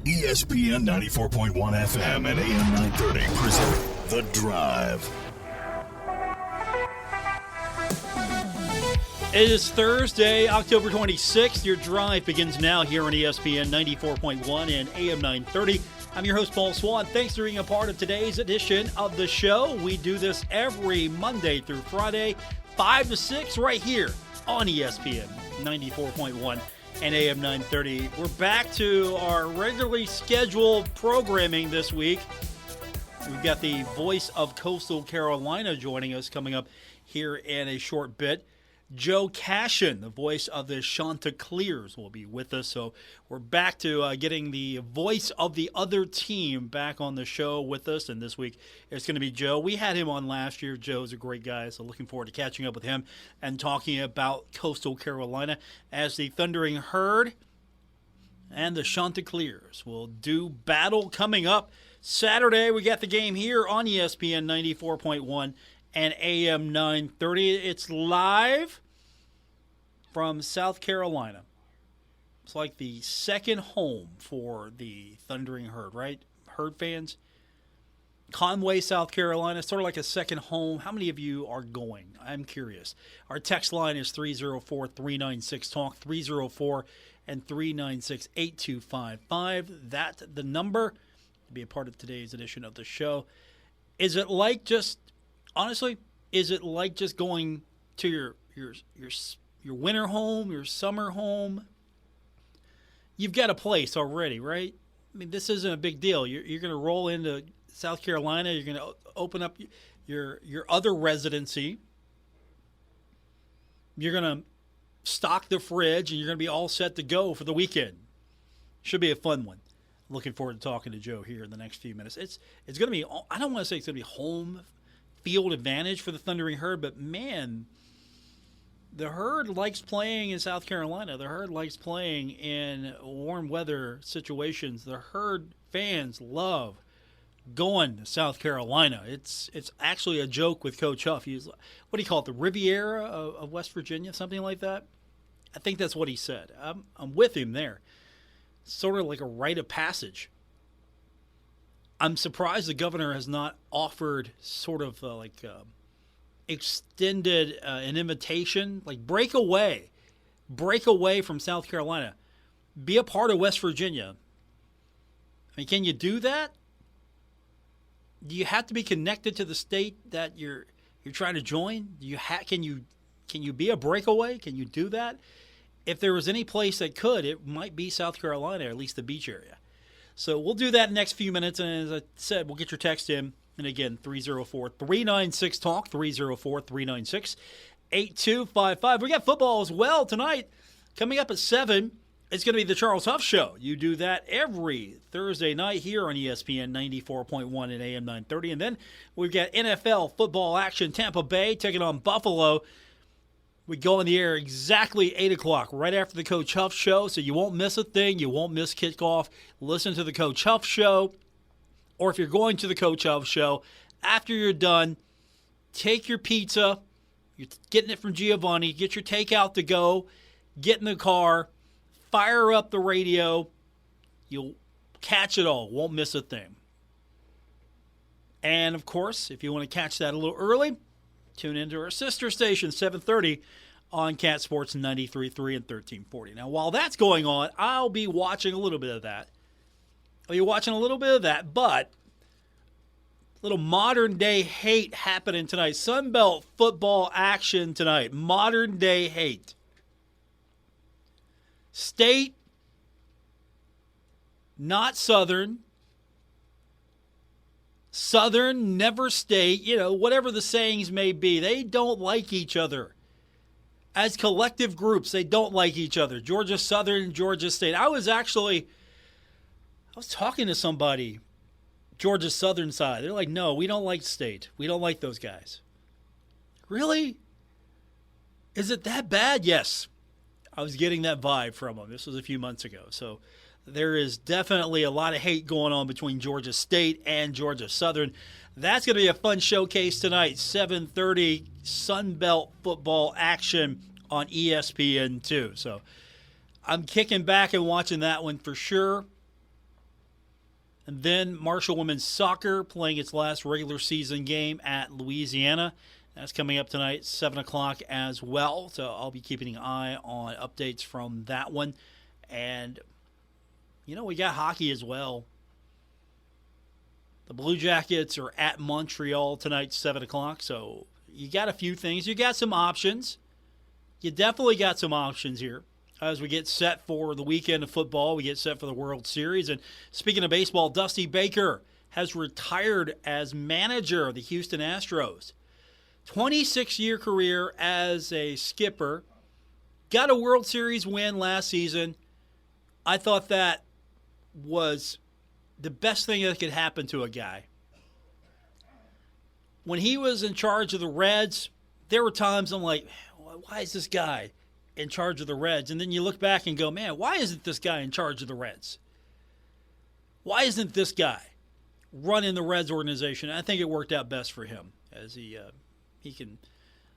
ESPN 94.1 FM and AM 930 present The Drive. It is Thursday, October 26th. Your drive begins now here on ESPN 94.1 and AM 930. I'm your host, Paul Swann. Thanks for being a part of today's edition of the show. We do this every Monday through Friday, 5 to 6, right here on ESPN 94.1 and AM 930. We're back to our regularly scheduled programming this week. We've got the voice of Coastal Carolina joining us coming up here in a short bit. Joe Cashion, the voice of the Chanticleers, will be with us. So we're back to getting the voice of the other team back on the show with us. And this week it's going to be Joe. We had him on last year. Joe's a great guy, so looking forward to catching up with him and talking about Coastal Carolina as the Thundering Herd and the Chanticleers will do battle coming up Saturday. We got the game here on ESPN 94.1 and AM 930. It's live from South Carolina. It's like the second home for the Thundering Herd, right? Herd fans. Conway, South Carolina, sort of like a second home. How many of you are going? I'm curious. Our text line is 304-396-TALK, 304 and 396-8255. That's the number to be a part of today's edition of the show. Is it like just Honestly, is it like just going to your winter home, your summer home? You've got a place already, right? I mean, this isn't a big deal. You're going to roll into South Carolina. You're going to open up your other residency. You're going to stock the fridge, and you're going to be all set to go for the weekend. Should be a fun one. Looking forward to talking to Joe here in the next few minutes. It's going to be, I don't want to say it's going to be home field advantage for the Thundering Herd, but man, the Herd likes playing in South Carolina. The Herd likes playing in warm weather situations. The Herd fans love going to South Carolina. It's actually a joke with Coach Huff. He's, what do you call it, the Riviera of West Virginia, something like that? I think that's what he said. I'm with him there. Sort of like a rite of passage. I'm surprised the governor has not offered sort of extended an invitation, like break away from South Carolina, be a part of West Virginia. I mean, can you do that? Do you have to be connected to the state that you're trying to join? Can you be a breakaway? Can you do that? If there was any place that could, it might be South Carolina, or at least the beach area. So we'll do that in the next few minutes, and as I said, we'll get your text in. And again, 304-396-TALK, 304-396-8255. We got football as well tonight. Coming up at 7, it's going to be the Charles Huff Show. You do that every Thursday night here on ESPN 94.1 and AM 930. And then we've got NFL football action. Tampa Bay taking on Buffalo. We go in the air exactly 8 o'clock, right after the Coach Huff Show, so you won't miss a thing. You won't miss kickoff. Listen to the Coach Huff Show. Or if you're going to the Coach Huff Show, after you're done, take your pizza. You're getting it from Giovanni. Get your takeout to go. Get in the car. Fire up the radio. You'll catch it all. Won't miss a thing. And, of course, if you want to catch that a little early, tune into our sister station, 7:30 on Cat Sports 93.3 and 1340. Now, while that's going on, I'll be watching a little bit of that. But a little modern-day hate happening tonight. Sunbelt football action tonight. Modern-day hate. State, not Southern. Southern, never State, whatever the sayings may be. They don't like each other. As collective groups, they don't like each other. Georgia Southern, Georgia State. I was talking to somebody, Georgia Southern side. They're like, no, we don't like State. We don't like those guys. Really? Is it that bad? Yes. I was getting that vibe from them. This was a few months ago. So there is definitely a lot of hate going on between Georgia State and Georgia Southern. That's going to be a fun showcase tonight, 7:30 Sunbelt football action on ESPN2. So I'm kicking back and watching that one for sure. And then Marshall Women's Soccer playing its last regular season game at Louisiana. That's coming up tonight, 7 o'clock as well. So I'll be keeping an eye on updates from that one. And, we got hockey as well. The Blue Jackets are at Montreal tonight, 7 o'clock. So you got a few things. You got some options. You definitely got some options here. As we get set for the weekend of football, we get set for the World Series. And speaking of baseball, Dusty Baker has retired as manager of the Houston Astros. 26-year career as a skipper. Got a World Series win last season. I thought that was the best thing that could happen to a guy. When he was in charge of the Reds, there were times I'm like, why is this guy in charge of the Reds? And then you look back and go, man, why isn't this guy in charge of the Reds? Why isn't this guy running the Reds organization? I think it worked out best for him, as he can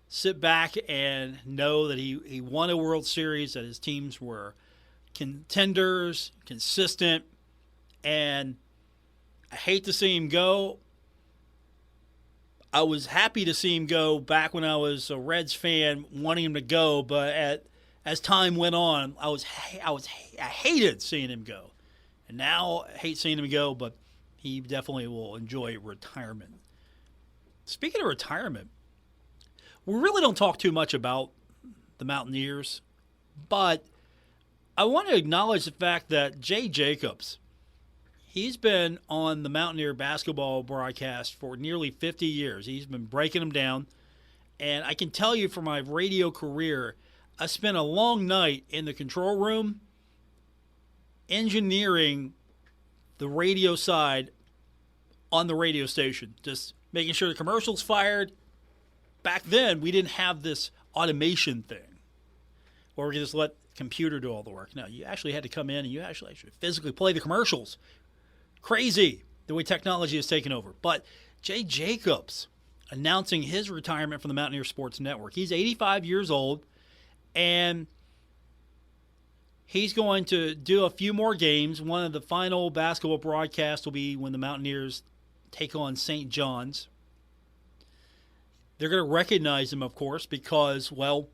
sit back and know that he won a World Series, that his teams were contenders, consistent, and I hate to see him go. I was happy to see him go back when I was a Reds fan, wanting him to go, but as time went on, I hated seeing him go. And now I hate seeing him go, but he definitely will enjoy retirement. Speaking of retirement, we really don't talk too much about the Mountaineers, but I want to acknowledge the fact that Jay Jacobs, he's been on the Mountaineer basketball broadcast for nearly 50 years. He's been breaking them down. And I can tell you from my radio career, I spent a long night in the control room engineering the radio side on the radio station, just making sure the commercials fired. Back then, we didn't have this automation thing where we could just let the computer do all the work. No, you actually had to come in and you actually physically play the commercials. Crazy the way technology has taken over. But Jay Jacobs announcing his retirement from the Mountaineer Sports Network. He's 85 years old, and he's going to do a few more games. One of the final basketball broadcasts will be when the Mountaineers take on St. John's. They're going to recognize him, of course, because, well,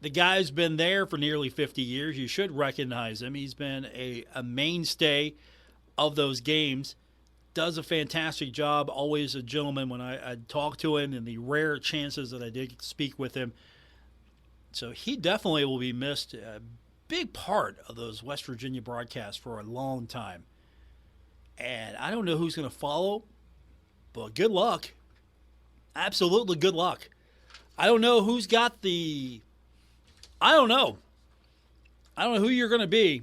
the guy's been there for nearly 50 years. You should recognize him. He's been a mainstay of those games. Does a fantastic job. Always a gentleman when I talk to him, and the rare chances that I did speak with him. So he definitely will be missed. A big part of those West Virginia broadcasts for a long time. And I don't know who's going to follow, but good luck. Absolutely good luck. I don't know who's got the... I don't know who you're going to be,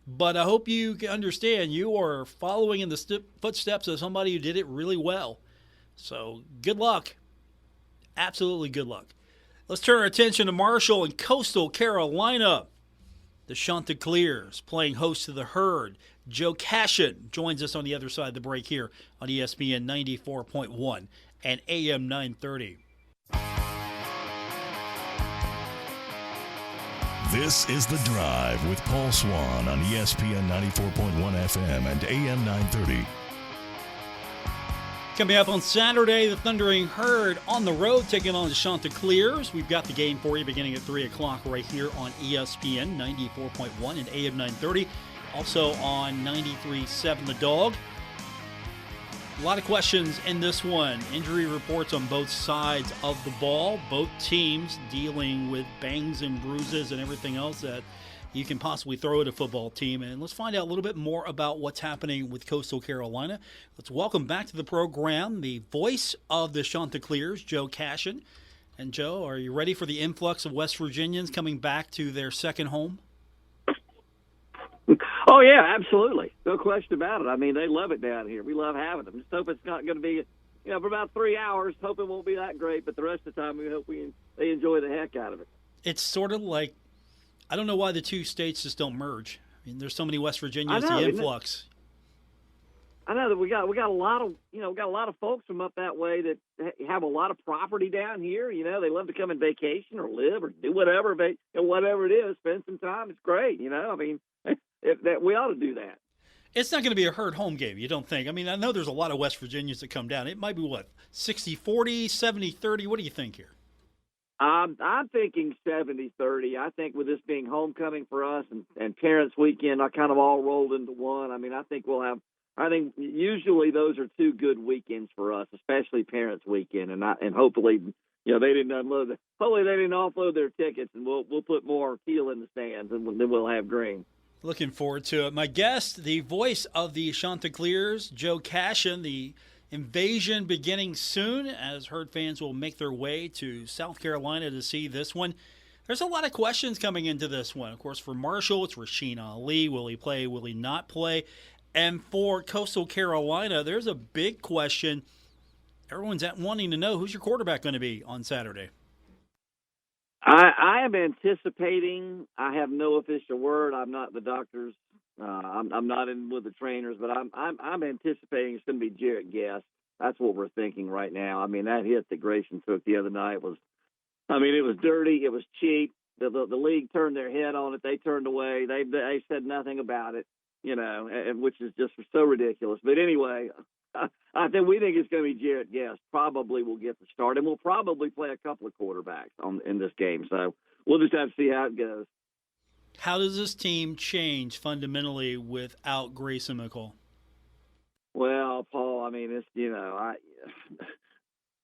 but I hope you understand you are following in the footsteps of somebody who did it really well. So good luck. Absolutely good luck. Let's turn our attention to Marshall and Coastal Carolina. The Chanticleers playing host to the Herd. Joe Cashion joins us on the other side of the break here on ESPN 94.1 and AM 930. This is The Drive with Paul Swann on ESPN 94.1 FM and AM 930. Coming up on Saturday, the Thundering Herd on the road taking on the Chanticleers. We've got the game for you beginning at 3 o'clock right here on ESPN 94.1 and AM 930. Also on 93.7 The Dog. A lot of questions in this one. Injury reports on both sides of the ball. Both teams dealing with bangs and bruises and everything else that you can possibly throw at a football team. And let's find out a little bit more about what's happening with Coastal Carolina. Let's welcome back to the program the voice of the Chanticleers, Joe Cashion. And Joe, are you ready for the influx of West Virginians coming back to their second home? Oh, yeah, absolutely. No question about it. I mean, they love it down here. We love having them. Just hope it's not going to be, for about 3 hours. Hope it won't be that great, but the rest of the time we hope they enjoy the heck out of it. It's sort of like, I don't know why the two states just don't merge. I mean, there's so many West Virginians, the influx. I know that we got a lot of folks from up that way that have a lot of property down here. They love to come and vacation or live or do whatever, whatever it is, spend some time. It's great. I mean, that we ought to do that. It's not going to be a herd home game, you don't think? I mean, I know there's a lot of West Virginians that come down. It might be, what, 60-40, 70-30? What do you think here? I'm thinking 70-30. I think with this being homecoming for us and Parents Weekend, I kind of all rolled into one. I mean, I think usually those are two good weekends for us, especially Parents Weekend, and hopefully, they didn't hopefully they didn't offload their tickets, and we'll put more teal in the stands, and then we'll have green. Looking forward to it. My guest, the voice of the Chanticleers, Joe Cashion. The invasion beginning soon as Herd fans will make their way to South Carolina to see this one. There's a lot of questions coming into this one. Of course, for Marshall, it's Rasheen Ali. Will he play? Will he not play? And for Coastal Carolina, there's a big question. Everyone's wanting to know, who's your quarterback going to be on Saturday? I am anticipating. I have no official word. I'm not the doctors. I'm not in with the trainers, but I'm anticipating it's going to be Jarrett Guest. That's what we're thinking right now. I mean, that hit that Grayson took the other night it was dirty. It was cheap. The league turned their head on it. They turned away. They said nothing about it, which is just so ridiculous. But anyway, we think it's going to be Jarrett Guest. Probably will get the start, and we'll probably play a couple of quarterbacks in this game. So we'll just have to see how it goes. How does this team change fundamentally without Grayson McCall? Well, Paul, I mean,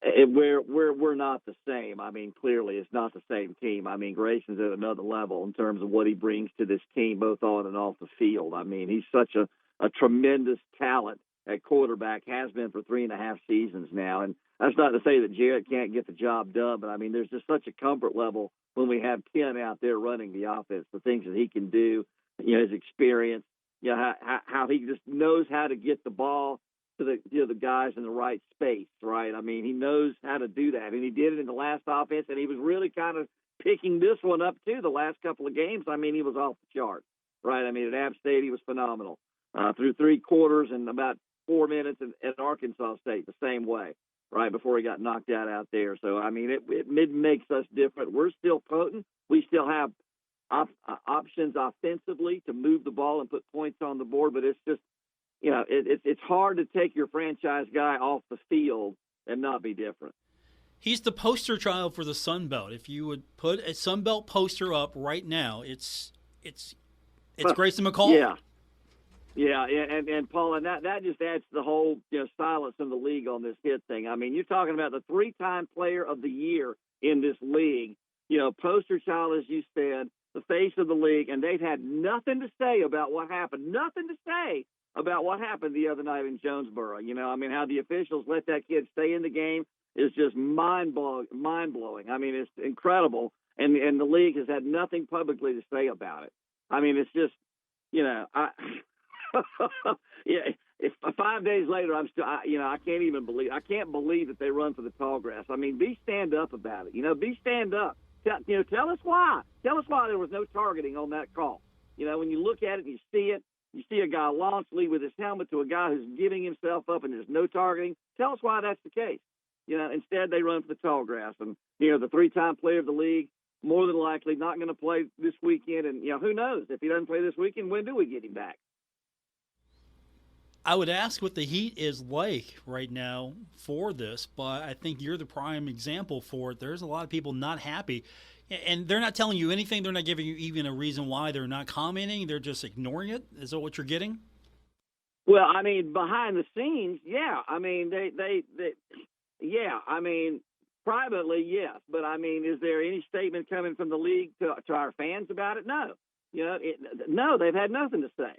we're not the same. I mean, clearly it's not the same team. I mean, Grayson's at another level in terms of what he brings to this team, both on and off the field. I mean, he's such a tremendous talent at quarterback, has been for 3.5 seasons now. And that's not to say that Jarrett can't get the job done, but I mean, there's just such a comfort level when we have Ken out there running the offense, the things that he can do, his experience, how he just knows how to get the ball to the guys in the right space, right? I mean, he knows how to do that, and he did it in the last offense, and he was really kind of picking this one up too. The last couple of games, I mean, he was off the chart, right? I mean, at App State, he was phenomenal. Through 3 quarters and about 4 minutes at Arkansas State the same way, right, before he got knocked out there. So, I mean, it makes us different. We're still potent. We still have options offensively to move the ball and put points on the board, but it's just, it's hard to take your franchise guy off the field and not be different. He's the poster child for the Sun Belt. If you would put a Sun Belt poster up right now, it's Grayson McCall. Yeah. Yeah, and Paul, and that just adds to the whole silence in the league on this hit thing. I mean, you're talking about the 3-time player of the year in this league, poster child, as you said, the face of the league, and they've had nothing to say about what happened, the other night in Jonesboro. I mean, how the officials let that kid stay in the game is just mind-blowing. I mean, it's incredible, and the league has had nothing publicly to say about it. I mean, it's just, yeah. If 5 days later, I'm still, I can't believe that they run for the tall grass. I mean, be stand up about it. Be stand up. Tell us why. Tell us why there was no targeting on that call. When you look at it and you see it, you see a guy launch lead with his helmet to a guy who's giving himself up and there's no targeting. Tell us why that's the case. Instead they run for the tall grass. And, the 3-time player of the league, more than likely not going to play this weekend. And, who knows? If he doesn't play this weekend, when do we get him back? I would ask what the heat is like right now for this, but I think you're the prime example for it. There's a lot of people not happy, and they're not telling you anything. They're not giving you even a reason why. They're not commenting. They're just ignoring it. Is that what you're getting? Well, I mean, behind the scenes, yeah. I mean, yeah. I mean, privately, yes. But, I mean, is there any statement coming from the league to our fans about it? No. No, they've had nothing to say.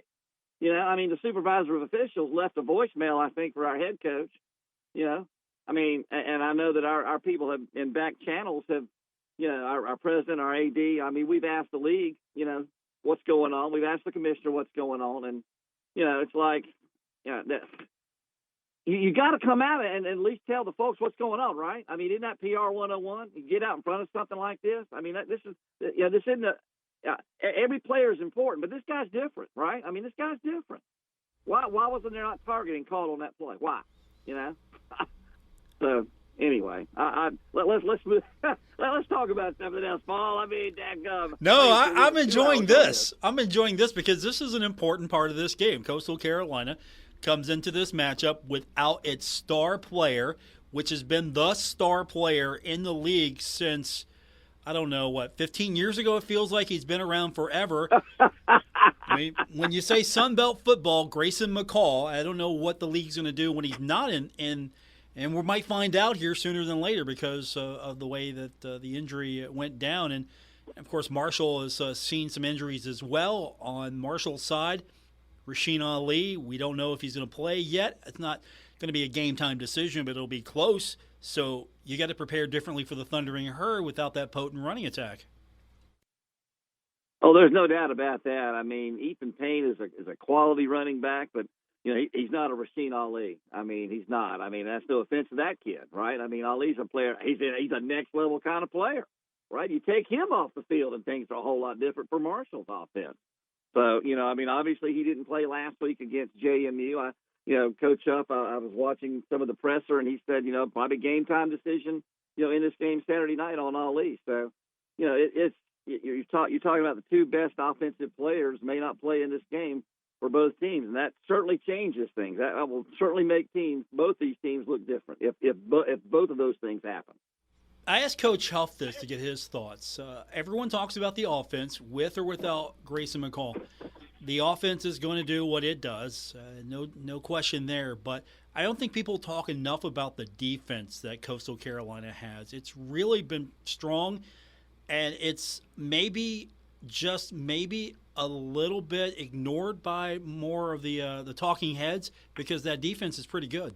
I mean, the supervisor of officials left a voicemail, I think, for our head coach. I mean, and I know that our people have in back channels have, our president, our AD. I mean, we've asked the league, what's going on. We've asked the commissioner what's going on, and it's like, you got to come out and at least tell the folks what's going on, right? I mean, isn't that PR 101? You get out in front of something like this. I mean, this isn't a. Every player is important, but this guy's different, right? I mean, this guy's different. Why wasn't there not targeting called on that play? Why? So Anyway, let's move. Let's talk about something else, Paul. I mean, dadgum. No, I'm enjoying this. I'm enjoying this because this is an important part of this game. Coastal Carolina comes into this matchup without its star player, which has been the star player in the league since, I don't know, 15 years ago it feels like. He's been around forever. I mean, when you say Sun Belt football, Grayson McCall, I don't know what the league's going to do when he's not in and we might find out here sooner than later because of the way that the injury went down. And, of course, Marshall has seen some injuries as well on Marshall's side. Rasheen Ali, we don't know if he's going to play yet. It's not going to be a game-time decision, but it'll be close. So you got to prepare differently for the Thundering Herd without that potent running attack. Oh, there's no doubt about that. I mean, Ethan Payne is a quality running back, but he's not a Rasheen Ali. I mean, he's not. I mean, that's no offense to that kid, right? I mean, Ali's a player. He's a next level kind of player, right? You take him off the field and things are a whole lot different for Marshall's offense. So, I mean, obviously he didn't play last week against JMU. Coach Huff, I was watching some of the presser, and he said, probably game time decision, in this game Saturday night on Ali. So, you're talking about the two best offensive players may not play in this game for both teams, and that certainly changes things. That will certainly make both these teams look different if both of those things happen. I asked Coach Huff this to get his thoughts. Everyone talks about the offense, with or without Grayson McCall. The offense is going to do what it does, no question there. But I don't think people talk enough about the defense that Coastal Carolina has. It's really been strong, and it's maybe a little bit ignored by more of the talking heads because that defense is pretty good.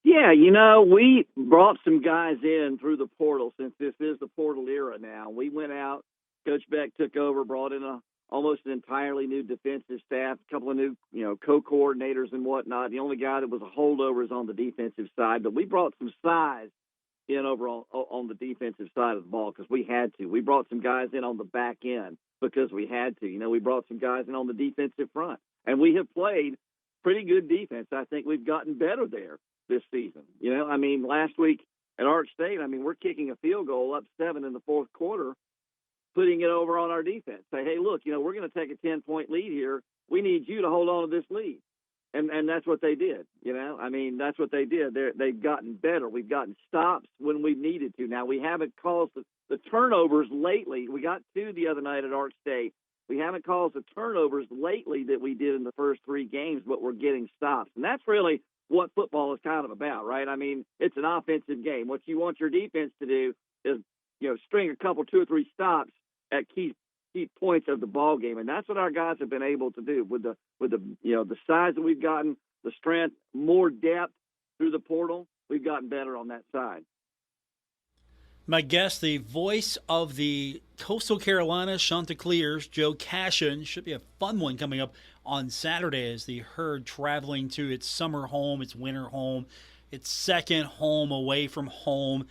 Yeah, we brought some guys in through the portal since this is the portal era now. We went out, Coach Beck took over, brought in almost an entirely new defensive staff, a couple of new, co-coordinators and whatnot. The only guy that was a holdover is on the defensive side, but we brought some size in over on the defensive side of the ball because we had to. We brought some guys in on the back end because we had to. We brought some guys in on the defensive front, and we have played pretty good defense. I think we've gotten better there this season. I mean, last week at Arch State, I mean, we're kicking a field goal up 7 in the fourth quarter, putting it over on our defense. Say, hey, look, we're going to take a 10-point lead here. We need you to hold on to this lead. And that's what they did, I mean, that's what they did. They've gotten better. We've gotten stops when we've needed to. Now, we haven't caused the turnovers lately. We got 2 the other night at Arch State. We haven't caused the turnovers lately that we did in the first 3 games, but we're getting stops. And that's really what football is kind of about, right? I mean, it's an offensive game. What you want your defense to do is, string a couple, 2 or 3 stops at key points of the ball game, and that's what our guys have been able to do with the the size that we've gotten, the strength, more depth through the portal. We've gotten better on that side. My guest, the voice of the Coastal Carolina Chanticleers, Joe Cashion. Should be a fun one coming up on Saturday as the Herd traveling to its summer home, its winter home, its second home away from home.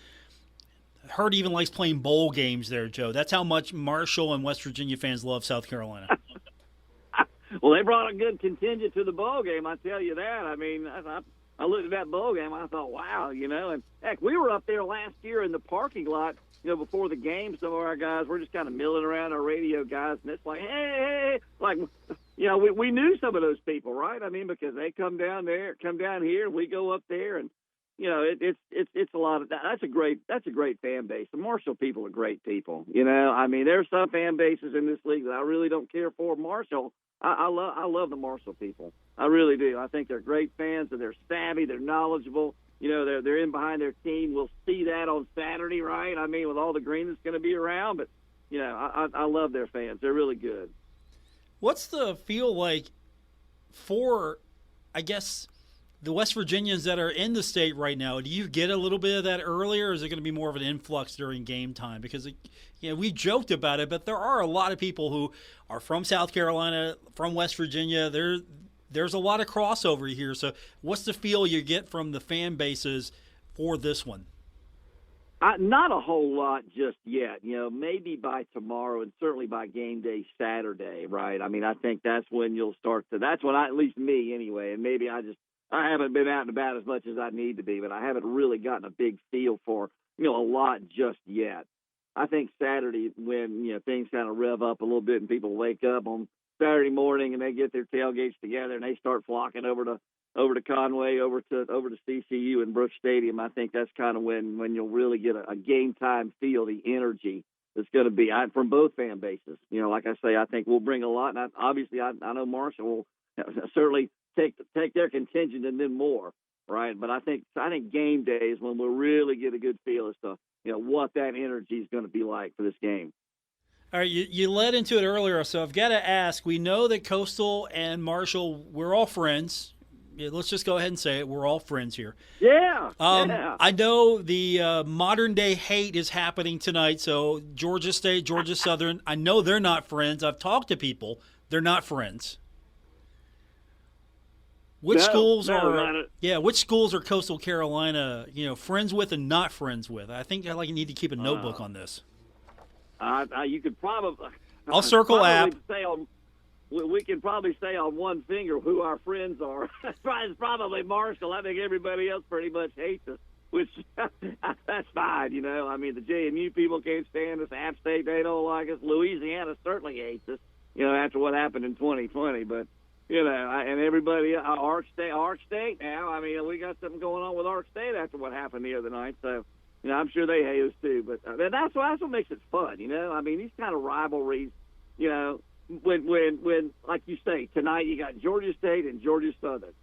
Herd even likes playing bowl games there, Joe. That's how much Marshall and West Virginia fans love South Carolina. Well, they brought a good contingent to the bowl game, I tell you that. I mean, I looked at that bowl game, I thought, wow, and heck, we were up there last year in the parking lot, before the game. Some of our guys were just kind of milling around, our radio guys, and it's like, hey, like, we knew some of those people, right? I mean, because they come down here, and we go up there, and it's a lot of that. That's a great fan base. The Marshall people are great people. I mean, there's some fan bases in this league that I really don't care for. Marshall, I love the Marshall people. I really do. I think they're great fans, and they're savvy, they're knowledgeable. They're in behind their team. We'll see that on Saturday, right? I mean, with all the green that's going to be around, but I love their fans. They're really good. What's the feel like for, I guess, the West Virginians that are in the state right now? Do you get a little bit of that earlier, or is it going to be more of an influx during game time? Because, we joked about it, but there are a lot of people who are from South Carolina, from West Virginia. There's a lot of crossover here. So what's the feel you get from the fan bases for this one? Not a whole lot just yet. Maybe by tomorrow and certainly by game day Saturday, right? I mean, I think that's when you'll start to – that's when at least me anyway, and maybe I I haven't been out and about as much as I need to be, but I haven't really gotten a big feel for, a lot just yet. I think Saturday when, things kind of rev up a little bit and people wake up on Saturday morning and they get their tailgates together and they start flocking over to Conway, over to CCU and Brooks Stadium. I think that's kind of when you'll really get a game time feel, the energy that's going to be from both fan bases. Like I say, I think we'll bring a lot, and I know Marshall will certainly take their contingent and then more, right? But I think game day is when we'll really get a good feel as to what that energy is going to be like for this game. All right, you led into it earlier, so I've got to ask. We know that Coastal and Marshall, we're all friends. Yeah, let's just go ahead and say it. We're all friends here. Yeah. I know the modern-day hate is happening tonight, so Georgia State, Georgia Southern, I know they're not friends. I've talked to people. They're not friends. Which schools are Coastal Carolina, friends with and not friends with? I think you need to keep a notebook on this. You could probably. I'll circle app. We can probably say on one finger who our friends are. It's probably Marshall. I think everybody else pretty much hates us, which that's fine. I mean, the JMU people can't stand us. App State, they don't like us. Louisiana certainly hates us. After what happened in 2020, but. And everybody, Ark State now, I mean, we got something going on with Ark State after what happened the other night. So, I'm sure they hate us too. But that's what makes it fun, I mean, these kind of rivalries, when like you say, tonight you got Georgia State and Georgia Southern,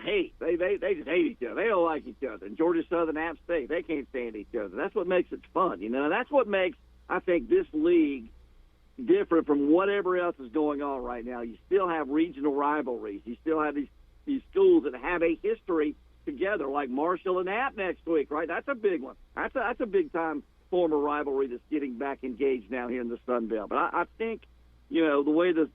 hate. They just hate each other. They don't like each other. And Georgia Southern, App State, they can't stand each other. That's what makes it fun, That's what makes, I think, this league different from whatever else is going on right now. You still have regional rivalries. You still have these schools that have a history together, like Marshall and App next week, right? That's a big one. That's a big time former rivalry that's getting back engaged now here in the Sun Belt. But I think the way the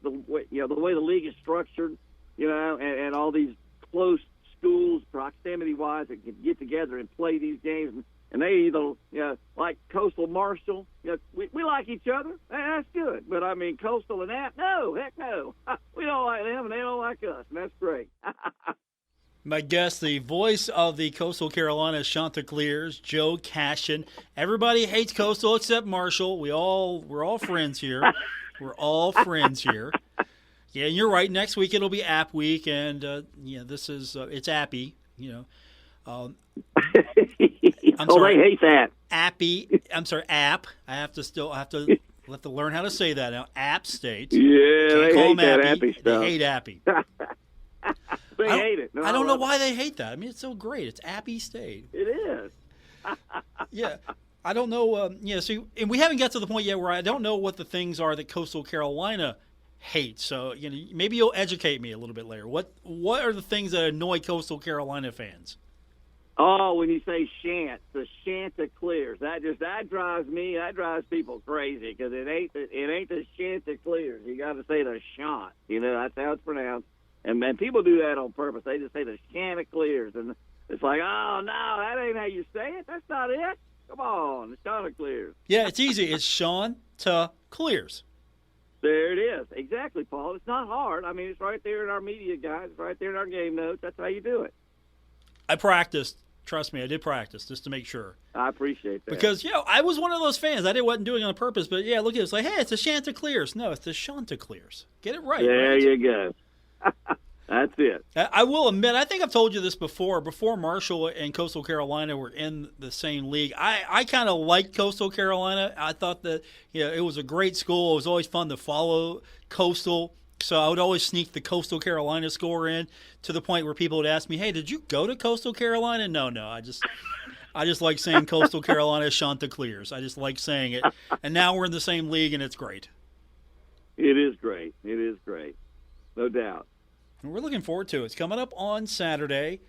league is structured, and all these close schools, proximity wise, that can get together and play these games. And they either, like Coastal, Marshall, we like each other. That's good. But, I mean, Coastal and App, no, heck no. We don't like them, and they don't like us, and that's great. My guest, the voice of the Coastal Carolina Chanticleers, Joe Cashion. Everybody hates Coastal except Marshall. We're all friends here. We're all friends here. Yeah, you're right. Next week it'll be App Week, and, this is it's Appy, They hate that. App. I have to learn how to say that now. App State. Yeah, they hate that Appy stuff. They hate Appy. They hate it. No, I don't know why they hate that. I mean, it's so great. It's Appy State. It is. Yeah. I don't know. And we haven't got to the point yet where I don't know what the things are that Coastal Carolina hates. So, maybe you'll educate me a little bit later. What are the things that annoy Coastal Carolina fans? Oh, when you say the Chanticleers, that drives people crazy because it ain't the Chanticleers. You got to say the Chant. That's how it's pronounced. And people do that on purpose. They just say the Chanticleers, and it's like, oh no, that ain't how you say it. That's not it. Come on, the Chanticleers. Yeah, it's easy. It's Chanticleers. There it is. Exactly, Paul. It's not hard. I mean, it's right there in our media guides. It's right there in our game notes. That's how you do it. I practiced. Trust me, I did practice just to make sure. I appreciate that. Because, I was one of those fans. Wasn't doing it on purpose, but, look at it. It's like, hey, it's the Chanticleers. No, it's the Chanticleers. Get it right. There you go. That's it. I will admit, I think I've told you this before Marshall and Coastal Carolina were in the same league. I kind of liked Coastal Carolina. I thought that, it was a great school. It was always fun to follow Coastal. So I would always sneak the Coastal Carolina score in to the point where people would ask me, hey, did you go to Coastal Carolina? No. I just like saying Coastal Carolina Chanticleers. I just like saying it. And now we're in the same league, and it's great. It is great. It is great. No doubt. And we're looking forward to it. It's coming up on Saturday.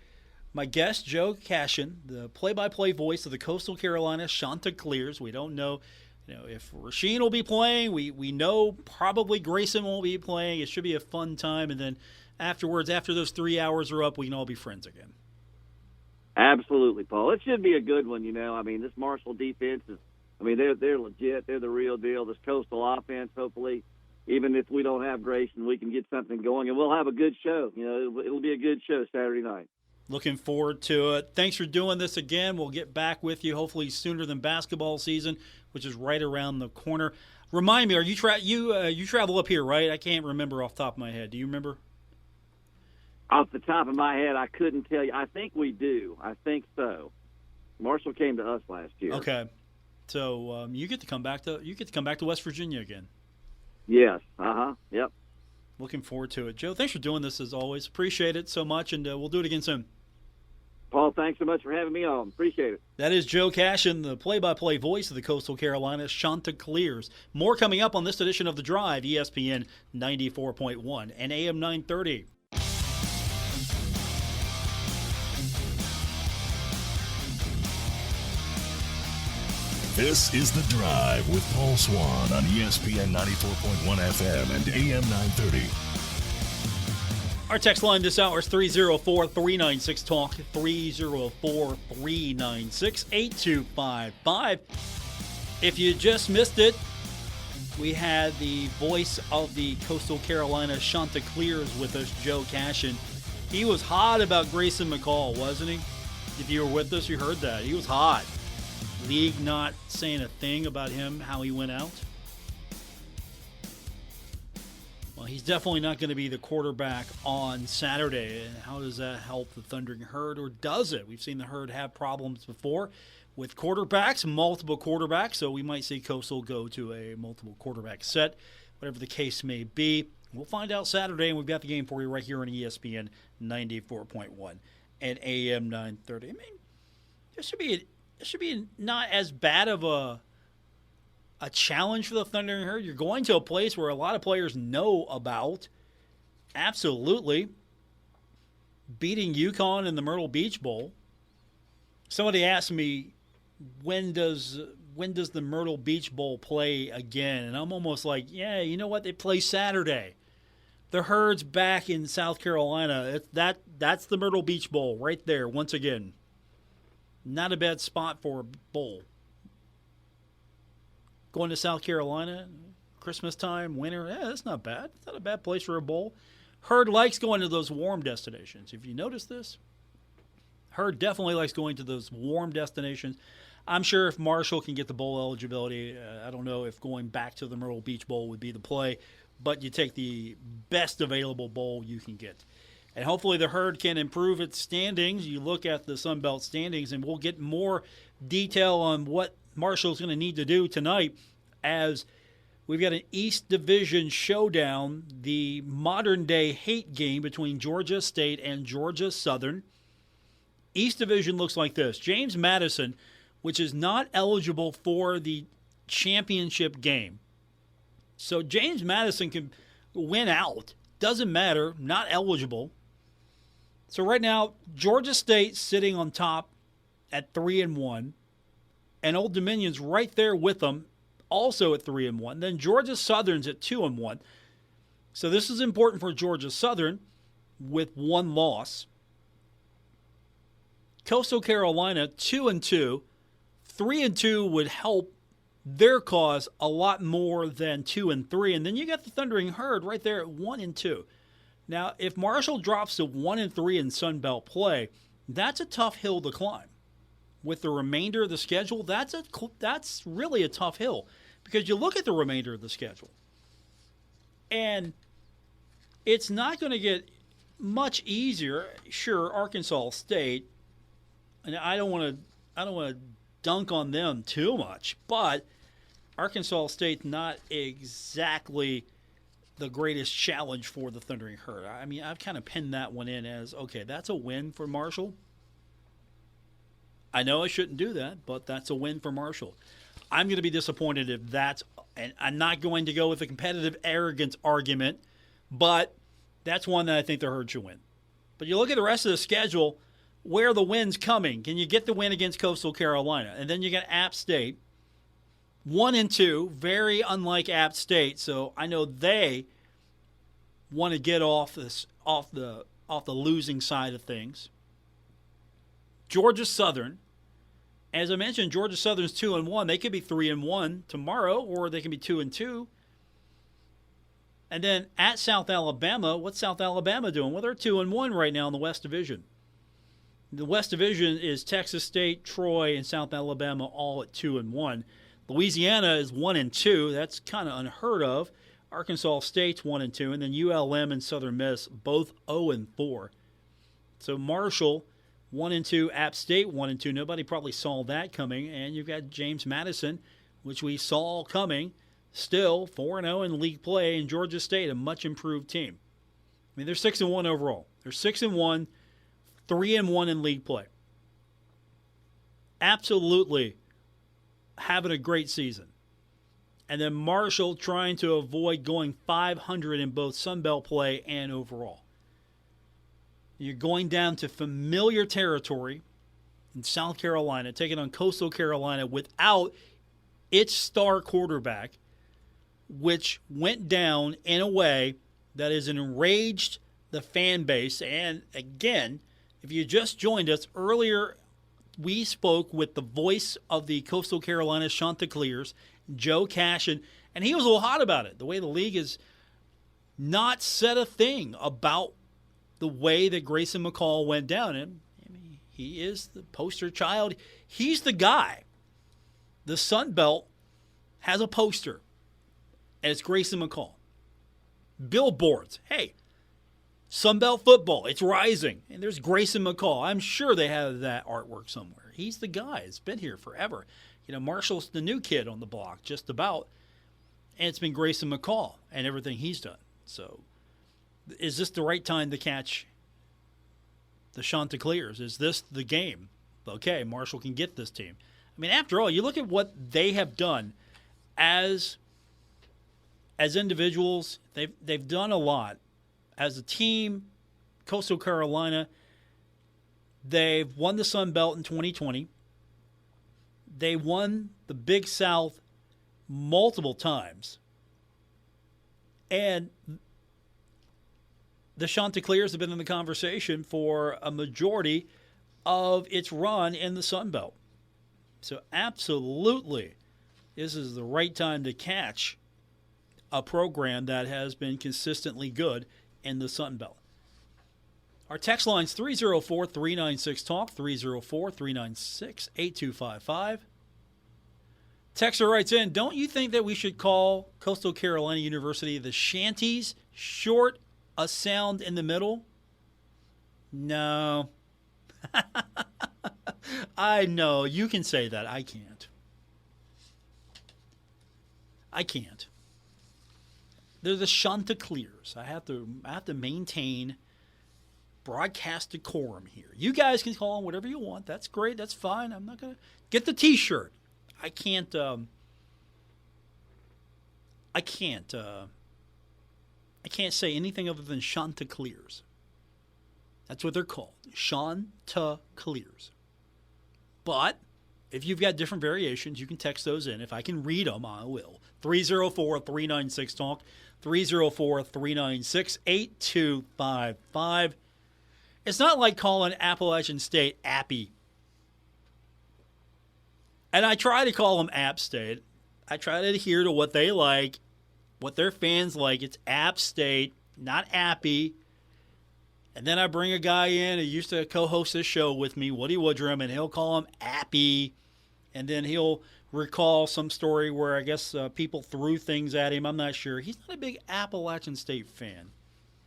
My guest, Joe Cashion, the play-by-play voice of the Coastal Carolina Chanticleers. We don't know if Rasheen will be playing. We know probably Grayson won't be playing. It should be a fun time. And then afterwards, after those 3 hours are up, we can all be friends again. Absolutely, Paul. It should be a good one, I mean, this Marshall defense is, they're legit. They're the real deal. This Coastal offense, hopefully, even if we don't have Grayson, we can get something going, and we'll have a good show. It'll be a good show Saturday night. Looking forward to it. Thanks for doing this again. We'll get back with you hopefully sooner than basketball season, which is right around the corner. Remind me, are you you travel up here, right? I can't remember off the top of my head. Do you remember? Off the top of my head, I couldn't tell you. I think we do. I think so. Marshall came to us last year. Okay, so you get to come back to West Virginia again. Yes. Yep. Looking forward to it, Joe. Thanks for doing this as always. Appreciate it so much, and we'll do it again soon. Paul, thanks so much for having me on. Appreciate it. That is Joe Cashion, the play-by-play voice of the Coastal Carolina Chanticleers. More coming up on this edition of The Drive, ESPN 94.1 and AM 930. This is The Drive with Paul Swann on ESPN 94.1 FM and AM 930. Our text line this hour is 304-396-TALK, 304-396-8255. If you just missed it, we had the voice of the Coastal Carolina Chanticleers with us, Joe Cashion. He was hot about Grayson McCall, wasn't he? If you were with us, you heard that. He was hot. League not saying a thing about him, how he went out. Well, he's definitely not going to be the quarterback on Saturday. And how does that help the Thundering Herd, or does it? We've seen the Herd have problems before with quarterbacks, multiple quarterbacks, so we might see Coastal go to a multiple quarterback set, whatever the case may be. We'll find out Saturday, and we've got the game for you right here on ESPN 94.1 and AM 930. I mean, it should be not as bad of a challenge for the Thundering Herd. You're going to a place where a lot of players know about. Absolutely. Beating UConn in the Myrtle Beach Bowl. Somebody asked me, when does the Myrtle Beach Bowl play again? And I'm almost like, yeah, you know what? They play Saturday. The Herd's back in South Carolina. That's the Myrtle Beach Bowl right there once again. Not a bad spot for a bowl. Going to South Carolina, Christmas time, winter, that's not bad. It's not a bad place for a bowl. Herd likes going to those warm destinations. If you notice this, Herd definitely likes going to those warm destinations. I'm sure if Marshall can get the bowl eligibility, I don't know if going back to the Myrtle Beach Bowl would be the play, but you take the best available bowl you can get. And hopefully the Herd can improve its standings. You look at the Sun Belt standings, and we'll get more detail on what Marshall's going to need to do tonight, as we've got an East Division showdown, the modern-day hate game between Georgia State and Georgia Southern. East Division looks like this. James Madison, which is not eligible for the championship game. So James Madison can win out. Doesn't matter, not eligible. So right now, Georgia State sitting on top at 3-1, and Old Dominion's right there with them, also at 3-1. Then Georgia Southern's at 2-1. So this is important for Georgia Southern with one loss. Coastal Carolina 2-2. 3-2 would help their cause a lot more than 2-3. And then you got the Thundering Herd right there at 1-2. Now, if Marshall drops to 1-3 in Sun Belt play, that's a tough hill to climb. With the remainder of the schedule, that's really a tough hill, because you look at the remainder of the schedule, and it's not going to get much easier. Sure, Arkansas State, and I don't want to dunk on them too much, but Arkansas State's not exactly the greatest challenge for the Thundering Herd. I mean, I've kind of pinned that one in as, okay, that's a win for Marshall. I know I shouldn't do that, but that's a win for Marshall. I'm going to be disappointed if that's – and I'm not going to go with the competitive arrogance argument, but that's one that I think the Herd should win. But you look at the rest of the schedule, where are the wins coming? Can you get the win against Coastal Carolina? And then you got App State, 1-2, very unlike App State. So I know they want to get off the losing side of things. Georgia Southern, as I mentioned, Georgia Southern's 2-1. They could be 3-1 tomorrow, or they can be 2-2. And then at South Alabama, what's South Alabama doing? Well, they're 2-1 right now in the West Division. The West Division is Texas State, Troy, and South Alabama all at 2-1. Louisiana is 1-2. That's kind of unheard of. Arkansas State's 1-2, and then ULM and Southern Miss both 0-4. So Marshall 1-2, App State 1-2. Nobody probably saw that coming. And you've got James Madison, which we saw coming, still 4-0 in league play, and Georgia State, a much improved team. I mean, they're 6-1 overall. They're 6-1, 3-1 in league play. Absolutely having a great season. And then Marshall trying to avoid going 500 in both Sun Belt play and overall. You're going down to familiar territory in South Carolina, taking on Coastal Carolina without its star quarterback, which went down in a way that has enraged the fan base. And again, if you just joined us earlier, we spoke with the voice of the Coastal Carolina Chanticleers, Joe Cashion, and he was a little hot about it. The way the league has not said a thing about the way that Grayson McCall went down. And I mean, he is the poster child. He's the guy. The Sun Belt has a poster, and it's Grayson McCall. Billboards. Hey, Sun Belt football, it's rising. And there's Grayson McCall. I'm sure they have that artwork somewhere. He's the guy. It's been here forever. You know, Marshall's the new kid on the block, just about. And it's been Grayson McCall and everything he's done. So, is this the right time to catch the Chanticleers? Is this the game? Okay, Marshall can get this team. I mean, after all, you look at what they have done as individuals. They've done a lot. As a team, Coastal Carolina, they've won the Sun Belt in 2020. They won the Big South multiple times. And the Chanticleers have been in the conversation for a majority of its run in the Sun Belt. So absolutely, this is the right time to catch a program that has been consistently good in the Sun Belt. Our text line's 304-396-TALK, 304-396-8255. Texter writes in, don't you think that we should call Coastal Carolina University the Shanties? Short, a sound in the middle? No. I know. You can say that. I can't. They're the Chanticleers. I have to maintain broadcast decorum here. You guys can call them whatever you want. That's great. That's fine. I'm not going to get the T-shirt. I can't say anything other than Chanticleers. That's what they're called. Chanticleers. But if you've got different variations, you can text those in. If I can read them, I will. 304-396-TALK, 304-396-8255. It's not like calling Appalachian State Appy. And I try to call them App State. I try to adhere to what they like, what their fans like. It's App State, not Appy. And then I bring a guy in who used to co-host this show with me, Woody Woodrum, and he'll call him Appy. And then he'll recall some story where I guess people threw things at him. I'm not sure. He's not a big Appalachian State fan.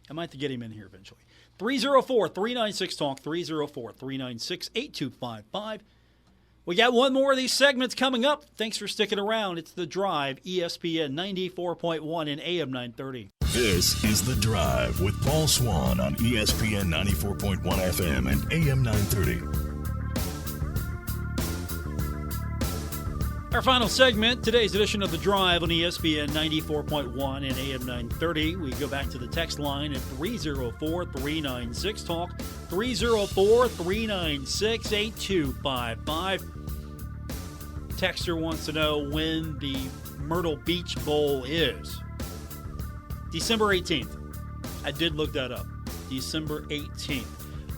I might have to get him in here eventually. 304-396-TALK, 304-396-8255. We got one more of these segments coming up. Thanks for sticking around. It's The Drive, ESPN 94.1 and AM 930. This is The Drive with Paul Swann on ESPN 94.1 FM and AM 930. Our final segment, today's edition of The Drive on ESPN 94.1 and AM 930. We go back to the text line at 304-396-TALK, 304-396-8255. Texter wants to know when the Myrtle Beach Bowl is. December 18th. I did look that up. December 18th.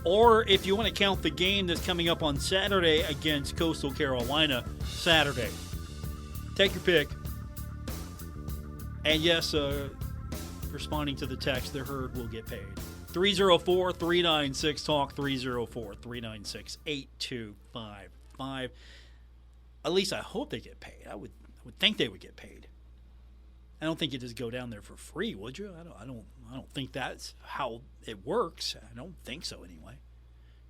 Or if you want to count the game that's coming up on Saturday against Coastal Carolina, Saturday. Take your pick. And yes, responding to the text, the herd will get paid. 304-396-TALK, 304-396-8255. At least I hope they get paid. I would think they would get paid. I don't think you just go down there for free, would you? I don't think that's how it works. I don't think so anyway.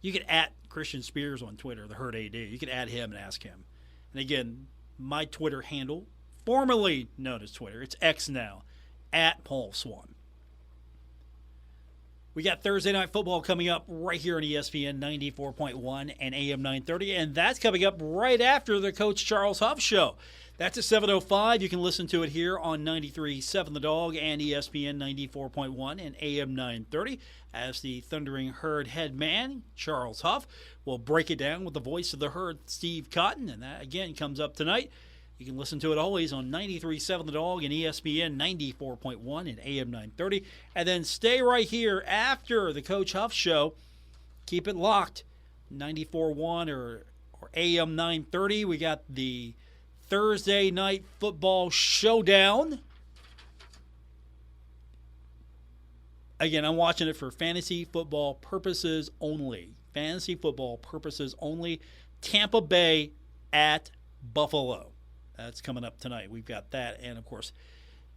You can @ Christian Spears on Twitter, the Herd AD. You can @ him and ask him. And again, my Twitter handle, formerly known as Twitter, it's X now, @ Paul Swann. We got Thursday Night Football coming up right here on ESPN 94.1 and AM 930, and that's coming up right after the Coach Charles Huff Show. That's at 7:05. You can listen to it here on 93.7 The Dog and ESPN 94.1 and AM 930 as the Thundering Herd head man, Charles Huff, will break it down with the voice of the Herd, Steve Cotton, and that, again, comes up tonight. You can listen to it always on 93.7 The Dog and ESPN 94.1 and AM 930. And then stay right here after the Coach Huff Show. Keep it locked. 94.1 or AM 930. We got the Thursday Night Football Showdown. Again, I'm watching it for fantasy football purposes only. Fantasy football purposes only. Tampa Bay at Buffalo. That's coming up tonight. We've got that. And, of course,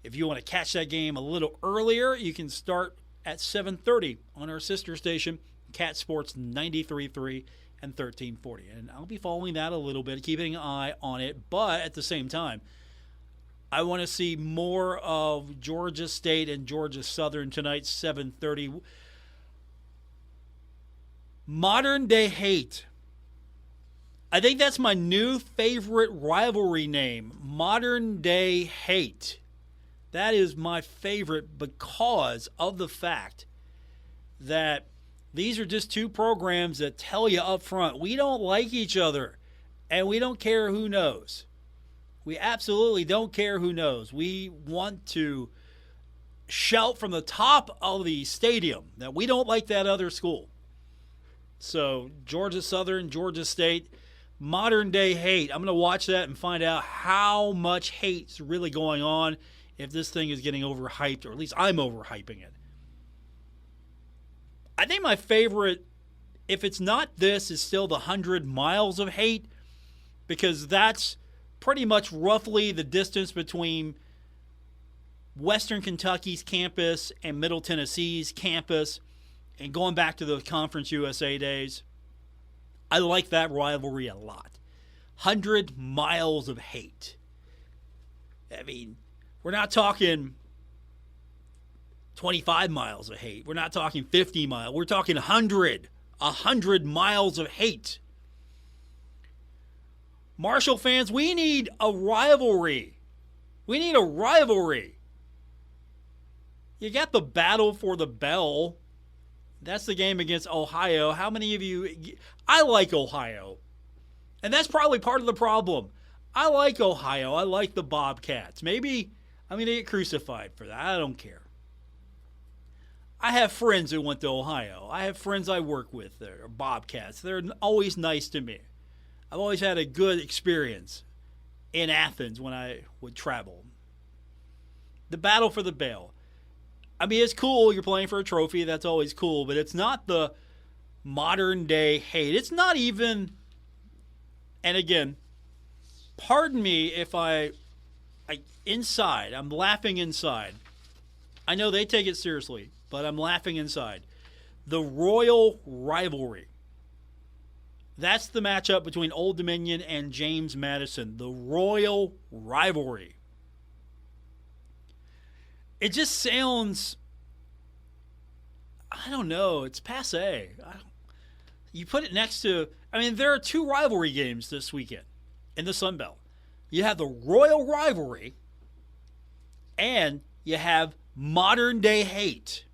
if you want to catch that game a little earlier, you can start at 7:30 on our sister station, Cat Sports 93.3 and 1340. And I'll be following that a little bit, keeping an eye on it. But at the same time, I want to see more of Georgia State and Georgia Southern tonight, 7:30. Modern Day Hate. I think that's my new favorite rivalry name, Modern Day Hate. That is my favorite because of the fact that these are just two programs that tell you up front, we don't like each other, and we don't care who knows. We absolutely don't care who knows. We want to shout from the top of the stadium that we don't like that other school. So Georgia Southern, Georgia State, Modern Day Hate. I'm going to watch that and find out how much hate's really going on, if this thing is getting overhyped, or at least I'm overhyping it. I think my favorite, if it's not this, is still the 100 Miles of Hate, because that's pretty much roughly the distance between Western Kentucky's campus and Middle Tennessee's campus, and going back to those Conference USA days. I like that rivalry a lot. 100 Miles of Hate. I mean, we're not talking 25 miles of hate. We're not talking 50 miles. We're talking 100. 100 miles of hate. Marshall fans, we need a rivalry. We need a rivalry. You got the battle for the bell. That's the game against Ohio. How many of you... I like Ohio. And that's probably part of the problem. I like Ohio. I like the Bobcats. Maybe I'm going to get crucified for that. I don't care. I have friends who went to Ohio. I have friends I work with that are Bobcats. They're always nice to me. I've always had a good experience in Athens when I would travel. The battle for the bell. I mean, it's cool. You're playing for a trophy. That's always cool. But it's not the modern day hate. It's not even, and again, pardon me if I'm laughing inside. I know they take it seriously, but I'm laughing inside. The Royal Rivalry. That's the matchup between Old Dominion and James Madison. The Royal Rivalry. It just sounds, I don't know, it's passé. You put it next to, I mean, there are two rivalry games this weekend in the Sun Belt. You have the Royal Rivalry, and you have Modern Day Hate.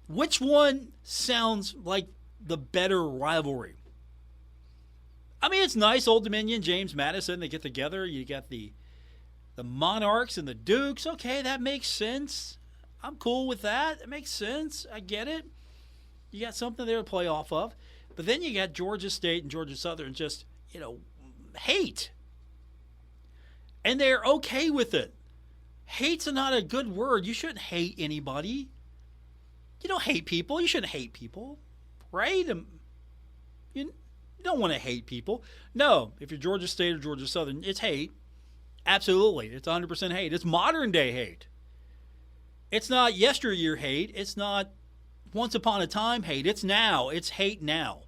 Which one sounds like the better rivalry? I mean, it's nice, Old Dominion, James Madison, they get together. You got the Monarchs and the Dukes. Okay, that makes sense. I'm cool with that. It makes sense. I get it. You got something there to play off of. But then you got Georgia State and Georgia Southern just, hate. And they're okay with it. hate's not a good word. You shouldn't hate anybody. You don't hate people. You shouldn't hate people, right? You don't want to hate people. No, if you're Georgia State or Georgia Southern, it's hate. Absolutely. It's 100% hate. It's modern day hate. It's not yesteryear hate. It's not once upon a time hate. It's now. It's hate now.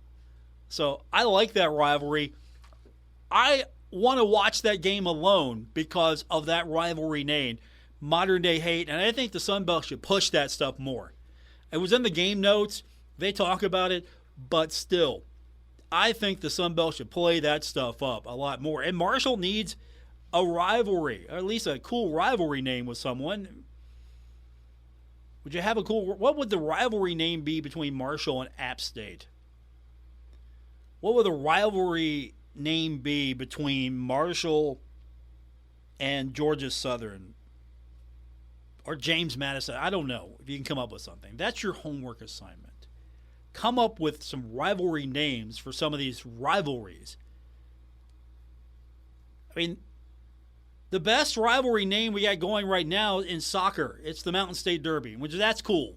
So I like that rivalry. I want to watch that game alone because of that rivalry name, modern day hate. And I think the Sun Belt should push that stuff more. It was in the game notes. They talk about it. But still, I think the Sun Belt should play that stuff up a lot more. And Marshall needs a rivalry, or at least a cool rivalry name with someone. Would you have a cool... What would the rivalry name be between Marshall and App State? What would the rivalry name be between Marshall and Georgia Southern? Or James Madison? I don't know if you can come up with something. That's your homework assignment. Come up with some rivalry names for some of these rivalries. I mean, the best rivalry name we got going right now in soccer, it's the Mountain State Derby, which that's cool.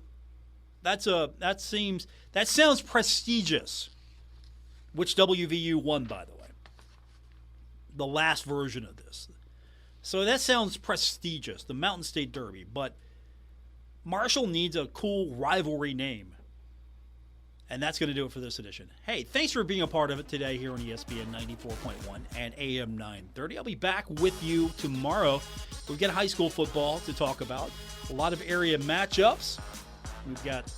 That sounds prestigious. Which WVU won, by the way. The last version of this. So that sounds prestigious, the Mountain State Derby. But Marshall needs a cool rivalry name. And that's going to do it for this edition. Hey, thanks for being a part of it today here on ESPN 94.1 and AM 930. I'll be back with you tomorrow. We've got high school football to talk about. A lot of area matchups. We've got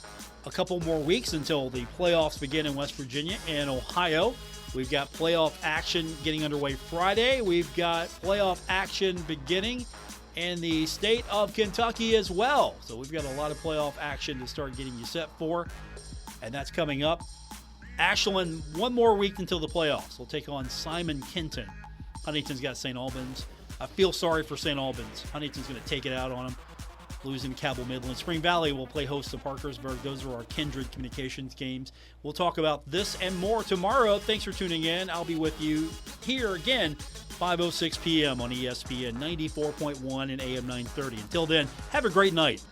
a couple more weeks until the playoffs begin in West Virginia and Ohio. We've got playoff action getting underway Friday. We've got playoff action beginning in the state of Kentucky as well. So we've got a lot of playoff action to start getting you set for. And that's coming up. Ashland, one more week until the playoffs. We'll take on Simon Kenton. Huntington's got St. Albans. I feel sorry for St. Albans. Huntington's going to take it out on them, losing to Cabell Midland. Spring Valley will play host to Parkersburg. Those are our Kindred Communications games. We'll talk about this and more tomorrow. Thanks for tuning in. I'll be with you here again, 5:06 p.m. on ESPN 94.1 and AM 930. Until then, have a great night.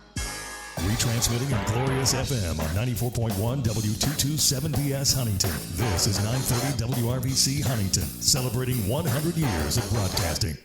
Retransmitting on Glorious FM on 94.1 W227BS Huntington. This is 930 WRVC Huntington, celebrating 100 years of broadcasting.